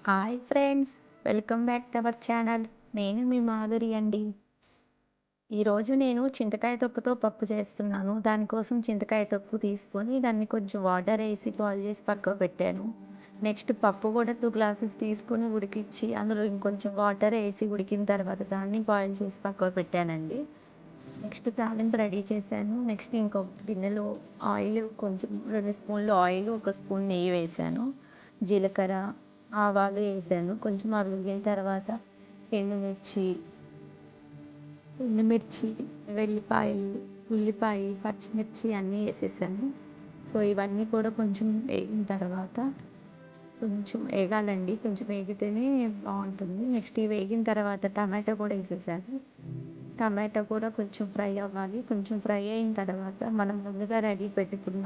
Hi friends, welcome back to our channel. నేను మీ మాధురి అండి. ఈరోజు నేను చింతకాయ తొక్కుతో పప్పు చేస్తున్నాను. దానికోసం చింతకాయ తొక్కు తీసుకొని దాన్ని కొంచెం వాటర్ వేసి బాయిల్ చేసి పక్కకు పెట్టాను. నెక్స్ట్ పప్పు కూడా 2 గ్లాసెస్ తీసుకొని ఉడికించి అందులో ఇంకొంచెం వాటర్ వేసి ఉడికిన తర్వాత దాన్ని బాయిల్ చేసి పక్కకు పెట్టానండి. నెక్స్ట్ తాలింపు రెడీ చేశాను. నెక్స్ట్ ఇంకొక గిన్నెలో ఆయిల్ కొంచెం 2 స్పూన్లు ఆయిల్, 1 స్పూన్ నెయ్యి వేశాను. జీలకర్ర, ఆవాలు వేసాను. కొంచెం అవి వేగిన తర్వాత ఎండుమిర్చి ఎండుమిర్చి, వెల్లిపాయలు, ఉల్లిపాయ, పచ్చిమిర్చి అన్నీ వేసేసాను. సో ఇవన్నీ కూడా కొంచెం వేగిన తర్వాత కొంచెం వేగాలండి. కొంచెం వేగితేనే బాగుంటుంది. నెక్స్ట్ ఇవి వేగిన తర్వాత టమాటో కూడా వేసేసాను. టమాటో కూడా కొంచెం ఫ్రై అవ్వాలి. కొంచెం ఫ్రై అయిన తర్వాత మనం ముందుగా రెడీ పెట్టుకున్న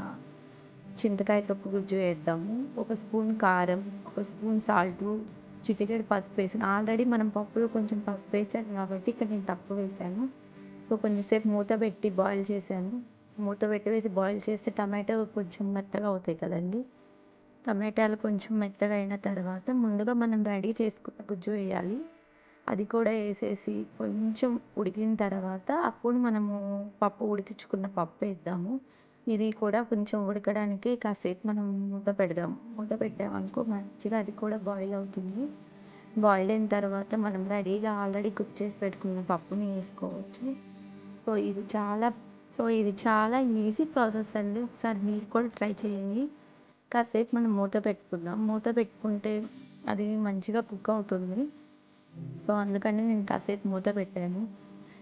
చింతకాయ తొక్కు గుజ్జు వేద్దాము. 1 స్పూన్ కారం, 1 స్పూన్ సాల్టు, చిటికెడు పసుపు వేసాను. ఆల్రెడీ మనం పప్పులో కొంచెం పసుపు వేసాను కాబట్టి ఇక్కడ నేను తక్కువ వేసాను. సో కొంచెం సేపు మూత పెట్టి బాయిల్ చేశాను. మూత పెట్టి వేసి బాయిల్ చేస్తే టమాటో కొంచెం మెత్తగా అవుతాయి కదండి. టమాటాలు కొంచెం మెత్తగా అయిన తర్వాత ముందుగా మనం రెడీ చేసుకున్న గుజ్జు వేయాలి. అది కూడా వేసేసి కొంచెం ఉడికిన తర్వాత అప్పుడు మనము పప్పు ఉడికించుకున్న పప్పు వేద్దాము. ఇది కూడా కొంచెం ఉడకడానికి కాసేపు మనం మూత పెడదాం. మూత పెట్టామనుకో మంచిగా అది కూడా బాయిల్ అవుతుంది. బాయిల్ అయిన తర్వాత మనం రెడీగా ఆల్రెడీ కుక్ చేసి పెట్టుకున్న పప్పుని వేసుకోవచ్చు. సో ఇది చాలా ఇది చాలా ఈజీ ప్రాసెస్ అండి. ఒకసారి మీరు కూడా ట్రై చేయండి. కాసేపు మనం మూత పెట్టుకుందాం. మూత పెట్టుకుంటే అది మంచిగా కుక్ అవుతుంది. సో అందుకని నేను కాసేపు మూత పెట్టాను.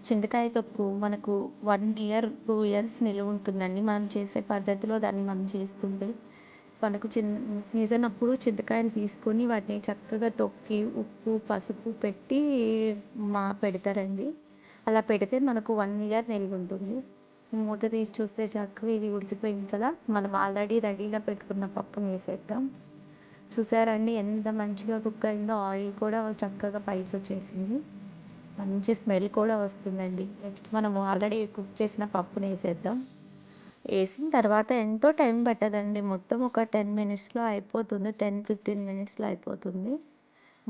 చింతకాయ తొక్కు మనకు 1 ఇయర్, 2 ఇయర్స్ నిలువ ఉంటుందండి. మనం చేసే పద్ధతిలో దాన్ని మనం చేసుకుంటే. మనకు సీజన్ అప్పుడు చింతకాయలు తీసుకొని వాటిని చక్కగా తొక్కి, ఉప్పు, పసుపు పెట్టి పెడతారండి. అలా పెడితే మనకు 1 ఇయర్ నిలువ ఉంటుంది. మూత తీసి చూస్తే చక్కగా ఇది ఉడికిపోయింది కదా! మనం ఆల్రెడీ రెడీగా పెట్టుకున్న పప్పుని వేసేద్దాం. చూసారా అండి ఎంత మంచిగా కుక్ అయిందో. ఆయిల్ కూడా చక్కగా పైకి వచ్చేసింది. మంచి స్మెల్ కూడా వస్తుందండి. నెక్స్ట్ మనము ఆల్రెడీ కుక్ చేసిన పప్పుని వేసేద్దాం. వేసిన తర్వాత ఎంతో టైం పట్టదండి. మొత్తం ఒక 10 మినిట్స్లో అయిపోతుంది. 10-15 మినిట్స్లో అయిపోతుంది.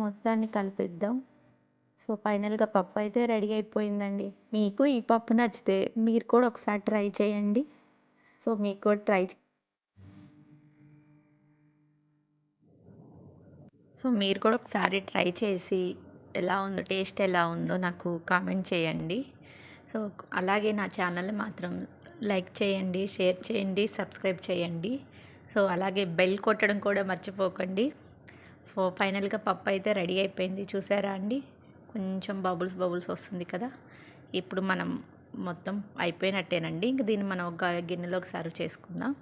మొత్తాన్ని కలిపేద్దాం. సో ఫైనల్గా పప్పు అయితే రెడీ అయిపోయిందండి. మీకు ఈ పప్పు నచ్చితే మీరు కూడా ఒకసారి ట్రై చేయండి. సో మీకు కూడా ఒకసారి ట్రై చేసి ఎలా ఉందో, టేస్ట్ ఎలా ఉందో నాకు కామెంట్ చేయండి. సో అలాగే నా ఛానల్ మాత్రం లైక్ చేయండి, షేర్ చేయండి, సబ్స్క్రైబ్ చేయండి. సో అలాగే బెల్ కొట్టడం కూడా మర్చిపోకండి. సో ఫైనల్గా పప్పు అయితే రెడీ అయిపోయింది. చూసారా అండి, కొంచెం బబుల్స్ వస్తుంది కదా. ఇప్పుడు మనం మొత్తం అయిపోయినట్టేనండి. ఇంక దీన్ని మనం ఒక గిన్నెలోకి సర్వ్ చేసుకుందాం.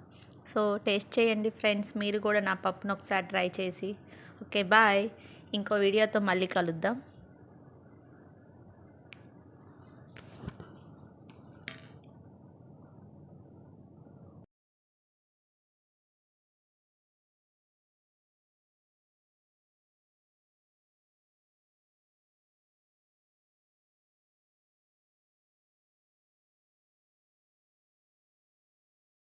సో టేస్ట్ చేయండి ఫ్రెండ్స్, మీరు కూడా నా పప్పును ఒకసారి ట్రై చేసి. Okay bye. ఇంకో వీడియోతో మళ్ళీ కలుద్దాం.